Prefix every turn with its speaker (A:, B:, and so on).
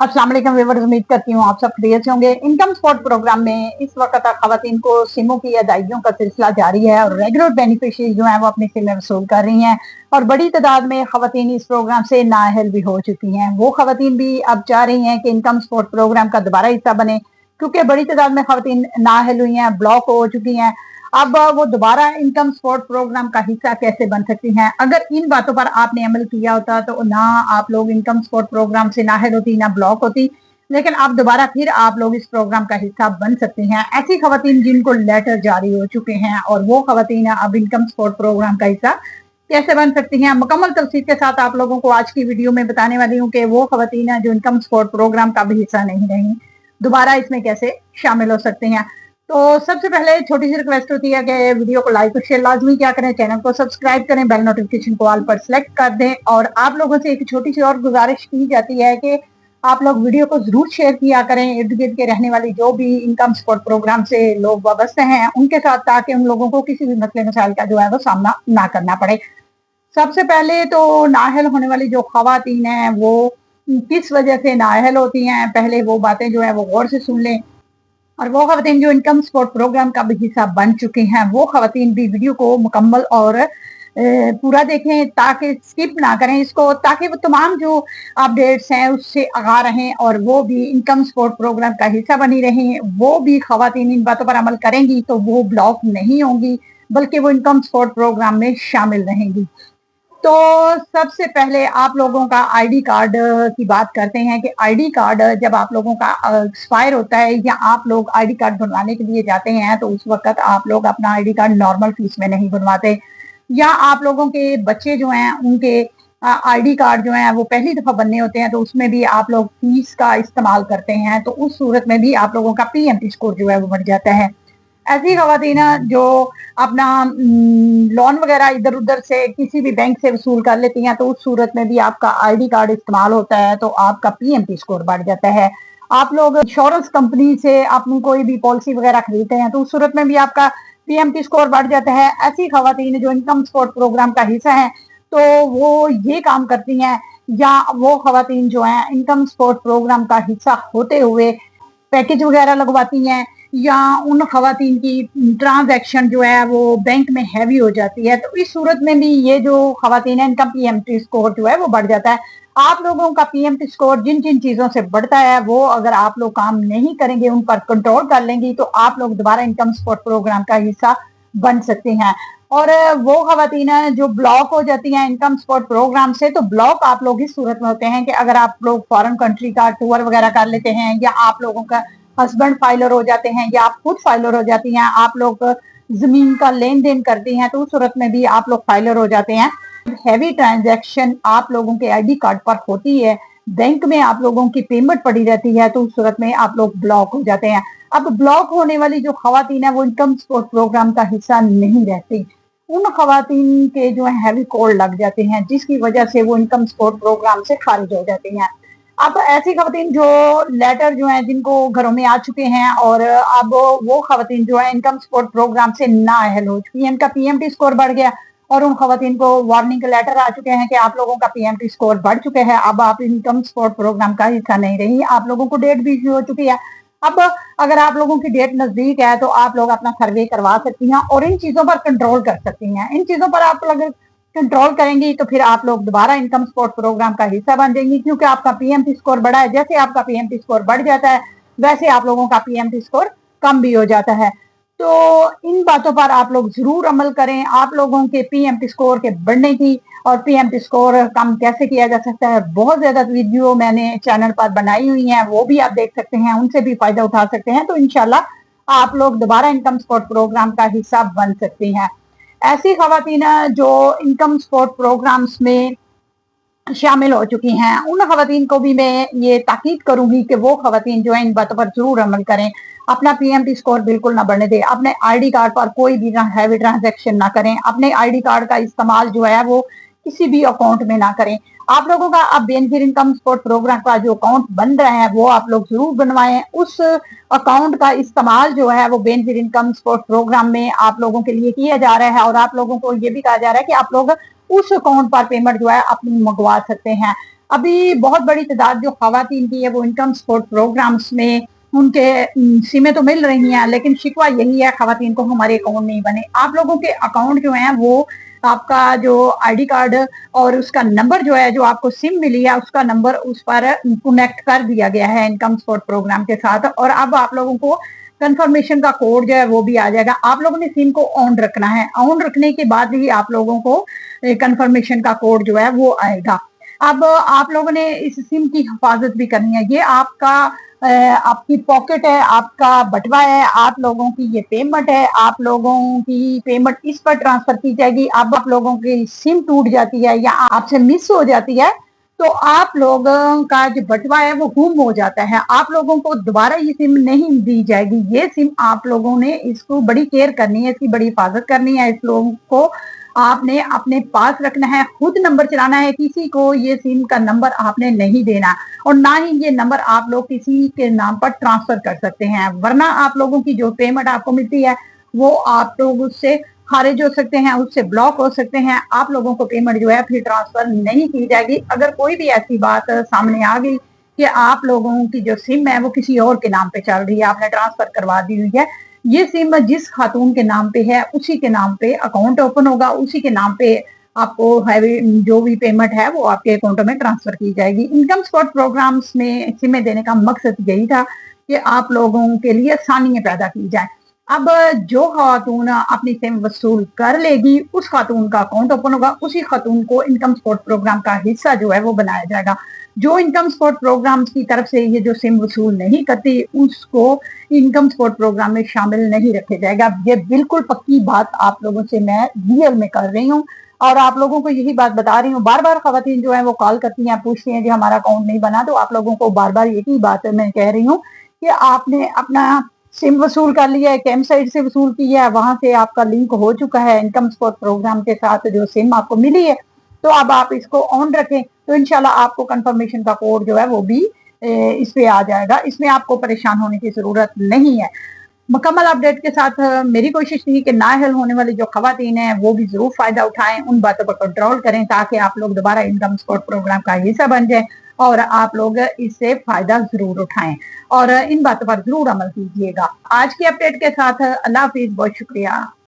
A: अस्सलाम वालेकुम व्यूअर्स, उम्मीद करती हूँ आप सब खैरियत से होंगे। इनकम सपोर्ट प्रोग्राम में इस वक्त खवातीन को सिमों की अदायगियों का सिलसिला जारी है और रेगुलर बेनिफिशरीज जो है वो अपने सिम में वसूल कर रही हैं और बड़ी तादाद में खवातीन इस प्रोग्राम से नाअहल भी हो चुकी हैं। वो खवातीन भी अब चाह रही हैं कि इनकम सपोर्ट प्रोग्राम का दोबारा हिस्सा बने, क्योंकि बड़ी तादाद में खवातीन नाअहल हुई हैं, ब्लॉक हो चुकी हैं। अब वो दोबारा इनकम सपोर्ट प्रोग्राम का हिस्सा कैसे बन सकती हैं? अगर इन बातों पर आपने अमल किया होता तो ना आप लोग इनकम सपोर्ट प्रोग्राम से नाअहल होती, ना ब्लॉक होती, लेकिन अब दोबारा फिर आप लोग इस प्रोग्राम का हिस्सा बन सकती हैं। ऐसी खवातीन जिनको लेटर जारी हो चुके हैं और वो खवातीन अब इनकम सपोर्ट प्रोग्राम का हिस्सा कैसे बन सकती हैं, मुकम्मल तफसील के साथ आप लोगों को आज की वीडियो में बताने वाली हूँ कि वो खवातीन जो इनकम सपोर्ट प्रोग्राम का भी हिस्सा नहीं रही, दोबारा इसमें कैसे शामिल हो सकते हैं। तो सबसे पहले छोटी सी रिक्वेस्ट होती है कि वीडियो को लाइक और शेयर लाजमी क्या करें, चैनल को सब्सक्राइब करें, बेल नोटिफिकेशन को ऑल पर सिलेक्ट कर दें। और आप लोगों से एक छोटी सी और गुजारिश की जाती है कि आप लोग वीडियो को जरूर शेयर किया करें इर्द गिर्द के रहने वाली जो भी इनकम सपोर्ट प्रोग्राम से लोग वाबस्ते हैं उनके साथ, ताकि उन लोगों को किसी भी मसले मसाइल का जो है वो सामना ना करना पड़े। सबसे पहले तो नाअहल होने वाली जो खवातीन हैं वो किस वजह से नाअहल होती हैं, पहले वो बातें जो है वो गौर से सुन लें। और वो खवातीन जो इनकम सपोर्ट प्रोग्राम का भी हिस्सा बन चुकी हैं वो खवातीन भी वीडियो को मुकम्मल और पूरा देखें, ताकि स्किप ना करें इसको, ताकि वो तमाम जो अपडेट्स हैं उससे आगाह रहें और वो भी इनकम सपोर्ट प्रोग्राम का हिस्सा बनी रहें। वो भी खवातीन इन बातों पर अमल करेंगी तो वो ब्लॉक नहीं होंगी, बल्कि वो इनकम सपोर्ट प्रोग्राम में शामिल रहेंगी। तो सबसे पहले आप लोगों का आईडी कार्ड की बात करते हैं कि आईडी कार्ड जब आप लोगों का एक्सपायर होता है या आप लोग आईडी कार्ड बनवाने के लिए जाते हैं तो उस वक्त आप लोग अपना आईडी कार्ड नॉर्मल फीस में नहीं बनवाते, या आप लोगों के बच्चे जो हैं उनके आईडी कार्ड जो है वो पहली दफा बनने होते हैं तो उसमें भी आप लोग फीस का इस्तेमाल करते हैं, तो उस सूरत में भी आप लोगों का पीएमटी स्कोर जो है वो बढ़ जाता है। ऐसी खवातीन जो अपना लोन वगैरह इधर उधर से किसी भी बैंक से वसूल कर लेती हैं तो उस सूरत में भी आपका आईडी कार्ड इस्तेमाल होता है तो आपका पीएमटी स्कोर बढ़ जाता है। आप लोग इंश्योरेंस कंपनी से अपनी कोई भी पॉलिसी वगैरह खरीदते हैं तो उस सूरत में भी आपका पीएमटी स्कोर बढ़ जाता है। ऐसी खवातीन जो इनकम सपोर्ट प्रोग्राम का हिस्सा है तो वो ये काम करती हैं, या वो खवातीन जो है इनकम सपोर्ट प्रोग्राम का हिस्सा होते हुए पैकेज वगैरह लगवाती हैं, या उन खवातीन की ट्रांजैक्शन जो है वो बैंक में हैवी हो जाती है, तो इस सूरत में भी ये जो खवातीन है इनका पीएमटी स्कोर जो है वो बढ़ जाता है। आप लोगों का पीएमटी स्कोर जिन जिन चीजों से बढ़ता है वो अगर आप लोग काम नहीं करेंगे, उन पर कंट्रोल कर लेंगी, तो आप लोग दोबारा इनकम सपोर्ट प्रोग्राम का हिस्सा बन सकते हैं। और वो खवातीन जो ब्लॉक हो जाती हैं इनकम सपोर्ट प्रोग्राम से, तो ब्लॉक आप लोग इस सूरत में होते हैं कि अगर आप लोग फॉरेन कंट्री का टूर वगैरह कर लेते हैं, या आप लोगों का हस्बैंड फाइलर हो जाते हैं, या आप खुद फाइलर हो जाती हैं, आप लोग जमीन का लेन देन करती हैं तो उस सूरत में भी आप लोग फाइलर हो जाते हैं। हैवी ट्रांजैक्शन आप लोगों के आईडी कार्ड पर होती है, बैंक में आप लोगों की पेमेंट पड़ी रहती है, तो उस सूरत में आप लोग ब्लॉक हो जाते हैं। अब ब्लॉक होने वाली जो खवातीन है वो इनकम सपोर्ट प्रोग्राम का हिस्सा नहीं रहती, उन खवातीन के जो है हैवी कोड लग जाते हैं जिसकी वजह से वो इनकम सपोर्ट प्रोग्राम से खारिज हो जाती हैं। अब ऐसी खवातीन जो लेटर जो है जिनको घरों में आ चुके हैं और अब वो खवातीन जो है इनकम सपोर्ट प्रोग्राम से नाअहल हो चुकी है, इनका पीएमटी स्कोर बढ़ गया और उन खवातीन को वार्निंग लेटर आ चुके हैं कि आप लोगों का पीएमटी स्कोर बढ़ चुके हैं, अब आप इनकम सपोर्ट प्रोग्राम का हिस्सा नहीं रही, आप लोगों को डेट भी हो चुकी है। अब अगर आप लोगों की डेट नजदीक है तो आप लोग अपना सर्वे करवा सकती हैं और इन चीजों पर कंट्रोल कर सकती हैं। इन चीजों पर आप अगर कंट्रोल करेंगी तो फिर आप लोग दोबारा इनकम सपोर्ट प्रोग्राम का हिस्सा बन जाएंगी, क्योंकि आपका पीएमटी स्कोर बढ़ा है। जैसे आपका पीएमटी स्कोर बढ़ जाता है वैसे आप लोगों का पीएमटी स्कोर कम भी हो जाता है। तो इन बातों पर आप लोग जरूर अमल करें। आप लोगों के पीएमटी स्कोर के बढ़ने की और पीएमटी स्कोर कम कैसे किया जा सकता है, बहुत ज्यादा वीडियो मैंने चैनल पर बनाई हुई है, वो भी आप देख सकते हैं, उनसे भी फायदा उठा सकते हैं। तो इंशाल्लाह आप लोग दोबारा इनकम सपोर्ट प्रोग्राम का हिस्सा बन सकती हैं। ऐसी खवातीन जो इनकम सपोर्ट प्रोग्राम्स में शामिल हो चुकी हैं उन खवातीन को भी मैं ये ताकीद करूंगी कि वो खवातीन जो है इन बातों पर जरूर अमल करें, अपना पीएमटी स्कोर बिल्कुल ना बढ़ने दें, अपने आईडी कार्ड पर कोई भी हैवी ट्रांजैक्शन ना करें, अपने आईडी कार्ड का इस्तेमाल जो है वो किसी भी अकाउंट में ना करें। आप लोगों का अब बेनिफिट इनकम सपोर्ट प्रोग्राम का जो अकाउंट बन रहा है वो आप लोग जरूर बनवाएं। उस अकाउंट का इस्तेमाल जो है वो बेनिफिट इनकम सपोर्ट प्रोग्राम में आप लोगों के लिए किया जा रहा है और आप लोगों को ये भी कहा जा रहा है कि आप लोग उस अकाउंट पर पेमेंट जो है अपनी मंगवा सकते हैं। अभी बहुत बड़ी तादाद जो खवातीन की है वो इनकम सपोर्ट प्रोग्राम्स में उनके सिमें तो मिल रही हैं, लेकिन शिकवा यही है खवातीन को हमारे अकाउंट नहीं बने। आप लोगों के अकाउंट जो हैं वो आपका जो आईडी कार्ड और उसका नंबर जो है, जो आपको सिम मिली है उसका नंबर उस पर कनेक्ट कर दिया गया है इनकम सपोर्ट प्रोग्राम के साथ, और अब आप लोगों को कंफर्मेशन का कोड जो है वो भी आ जाएगा। आप लोगों ने सिम को ऑन रखना है, ऑन रखने के बाद ही आप लोगों को कंफर्मेशन का कोड जो है वो आएगा। अब आप लोगों ने इस सिम की हिफाजत भी करनी है। ये आपका आपकी पॉकेट है, आपका बटवा है, आप लोगों की ये पेमेंट है, आप लोगों की पेमेंट इस पर ट्रांसफर की जाएगी। अब आप लोगों की सिम टूट जाती है या आपसे मिस हो जाती है तो आप लोगों का जो बटवा है वो गुम हो जाता है, आप लोगों को दोबारा ये सिम नहीं दी जाएगी। ये सिम आप लोगों ने इसको बड़ी केयर करनी है, इसकी बड़ी हिफाजत करनी है। इस लोगों को आपने अपने पास रखना है, खुद नंबर चलाना है, किसी को ये सिम का नंबर आपने नहीं देना और ना ही ये नंबर आप लोग किसी के नाम पर ट्रांसफर कर सकते हैं, वरना आप लोगों की जो पेमेंट आपको मिलती है वो आप लोग उससे खारिज हो सकते हैं, उससे ब्लॉक हो सकते हैं। आप लोगों को पेमेंट जो है फिर ट्रांसफर नहीं की जाएगी। अगर कोई भी ऐसी बात सामने आ गई कि आप लोगों की जो सिम है वो किसी और के नाम पे चल रही है, आपने ट्रांसफर करवा दी हुई है, ये सिम जिस खातून के नाम पे है उसी के नाम पे अकाउंट ओपन होगा, उसी के नाम पे आपको जो भी पेमेंट है वो आपके अकाउंट में ट्रांसफर की जाएगी। इनकम सपोर्ट प्रोग्राम्स में सिमें देने का मकसद यही था कि आप लोगों के लिए आसानियां पैदा की जाए। अब जो खातून अपनी सिम वसूल कर लेगी उस खातून का अकाउंट ओपन होगा, उसी खातून को इनकम सपोर्ट प्रोग्राम का हिस्सा जो है वो बनाया जाएगा। जो इनकम सपोर्ट प्रोग्राम की तरफ से ये जो सिम वसूल नहीं करती उसको इनकम सपोर्ट प्रोग्राम में शामिल नहीं रखे जाएगा। ये बिल्कुल पक्की बात आप लोगों से मैं रियल में कर रही हूँ और आप लोगों को यही बात बता रही हूँ। बार बार खवातीन जो है वो कॉल करती हैं, पूछती हैं कि हमारा अकाउंट नहीं बना, तो आप लोगों को बार बार यही बात मैं कह रही हूँ कि आपने अपना सिम वसूल कर लिया है, कैम साइड से वसूल किया है, वहां से आपका लिंक हो चुका है इनकम सपोर्ट प्रोग्राम के साथ, जो सिम आपको मिली है तो अब आप इसको ऑन रखें तो इंशाल्लाह आपको कंफर्मेशन का कोड जो है वो भी इस पे आ जाएगा। इसमें आपको परेशान होने की जरूरत नहीं है। मुकम्मल अपडेट के साथ मेरी कोशिश थी कि नाअहल होने वाली जो खवातीन हैं वो भी जरूर फायदा उठाएं, उन बातों पर कंट्रोल करें ताकि आप लोग दोबारा इनकम सपोर्ट प्रोग्राम का हिस्सा बन जाएं और आप लोग इससे फायदा जरूर उठाएं और इन बातों पर जरूर अमल कीजिएगा। आज की अपडेट के साथ अल्लाह हाफिज, बहुत शुक्रिया।